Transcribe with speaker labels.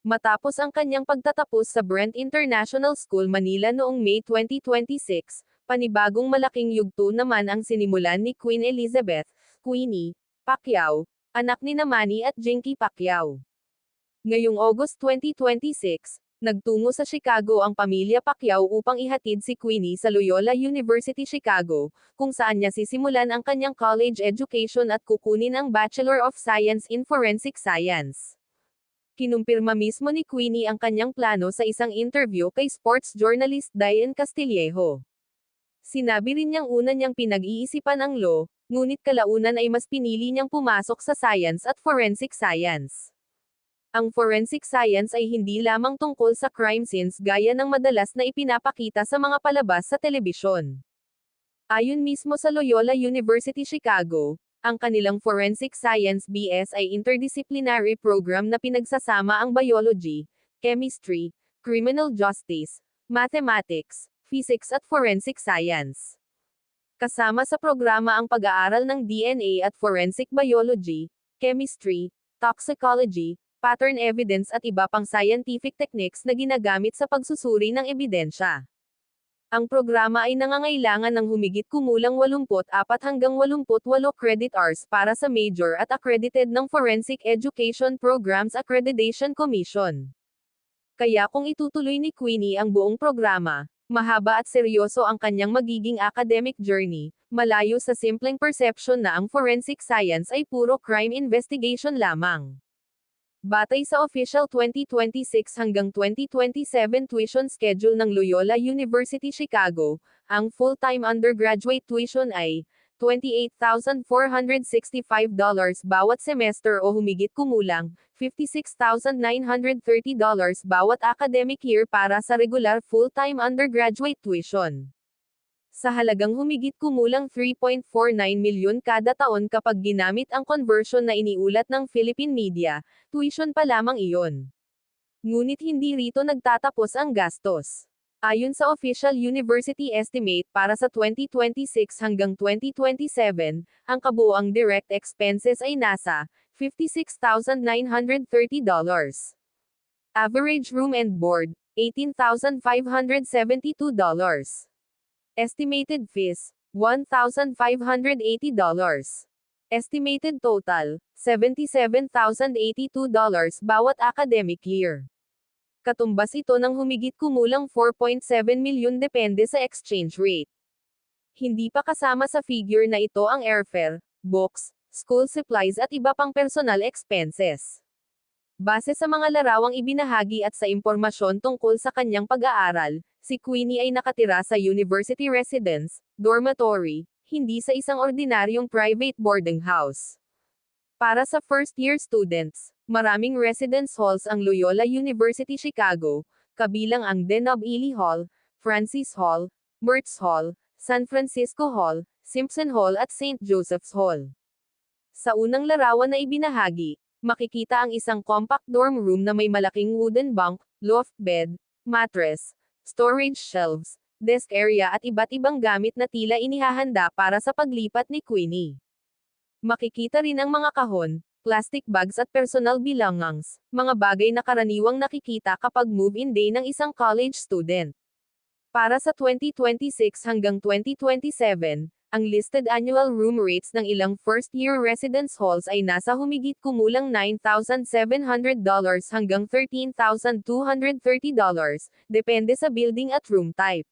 Speaker 1: Matapos ang kanyang pagtatapos sa Brent International School Manila noong May 2026, panibagong malaking yugto naman ang sinimulan ni Queen Elizabeth, Queenie Pacquiao, anak ni Manny at Jinky Pacquiao. Ngayong August 2026, nagtungo sa Chicago ang pamilya Pacquiao upang ihatid si Queenie sa Loyola University Chicago, kung saan niya sisimulan ang kanyang college education at kukunin ang Bachelor of Science in Forensic Science. Kinumpirma mismo ni Queenie ang kanyang plano sa isang interview kay sports journalist Diane Castillejo. Sinabi rin niyang una niyang pinag-iisipan ang law, ngunit kalaunan ay mas pinili niyang pumasok sa science at forensic science. Ang forensic science ay hindi lamang tungkol sa crime scenes gaya ng madalas na ipinapakita sa mga palabas sa telebisyon. Ayon mismo sa Loyola University Chicago, ang kanilang Forensic Science BS ay interdisciplinary program na pinagsasama ang biology, chemistry, criminal justice, mathematics, physics at forensic science. Kasama sa programa ang pag-aaral ng DNA at forensic biology, chemistry, toxicology, pattern evidence at iba pang scientific techniques na ginagamit sa pagsusuri ng ebidensya. Ang programa ay nangangailangan ng humigit kumulang 84 hanggang 88 credit hours para sa major at accredited ng Forensic Education Programs Accreditation Commission. Kaya kung itutuloy ni Queenie ang buong programa, mahaba at seryoso ang kanyang magiging academic journey, malayo sa simpleng perception na ang forensic science ay puro crime investigation lamang. Batay sa official 2026 hanggang 2027 tuition schedule ng Loyola University Chicago, ang full-time undergraduate tuition ay $28,465 bawat semester o humigit kumulang $56,930 bawat academic year para sa regular full-time undergraduate tuition. Sa halagang humigit kumulang 3.49 milyon kada taon kapag ginamit ang conversion na iniulat ng Philippine media, tuition pa lamang iyon. Ngunit hindi rito nagtatapos ang gastos. Ayon sa official university estimate para sa 2026 hanggang 2027, ang kabuuang direct expenses ay nasa $56,930. Average room and board, $18,572. Estimated fees, $1,580. Estimated total, $77,082 bawat academic year. Katumbas ito ng humigit kumulang 4.7 milyon depende sa exchange rate. Hindi pa kasama sa figure na ito ang airfare, books, school supplies at iba pang personal expenses. Base sa mga larawang ibinahagi at sa impormasyon tungkol sa kanyang pag-aaral, si Queenie ay nakatira sa university residence, dormitory, hindi sa isang ordinaryong private boarding house. Para sa first-year students, maraming residence halls ang Loyola University Chicago, kabilang ang Denob Ely Hall, Francis Hall, Mertz Hall, San Francisco Hall, Simpson Hall at St. Joseph's Hall. Sa unang larawan na ibinahagi, makikita ang isang compact dorm room na may malaking wooden bunk, loft bed, mattress, storage shelves, desk area at iba't ibang gamit na tila inihahanda para sa paglipat ni Queenie. Makikita rin ang mga kahon, plastic bags at personal belongings, mga bagay na karaniwang nakikita kapag move-in day ng isang college student. Para sa 2026 hanggang 2027, ang listed annual room rates ng ilang first-year residence halls ay nasa humigit kumulang $9,700 hanggang $13,230, depende sa building at room type.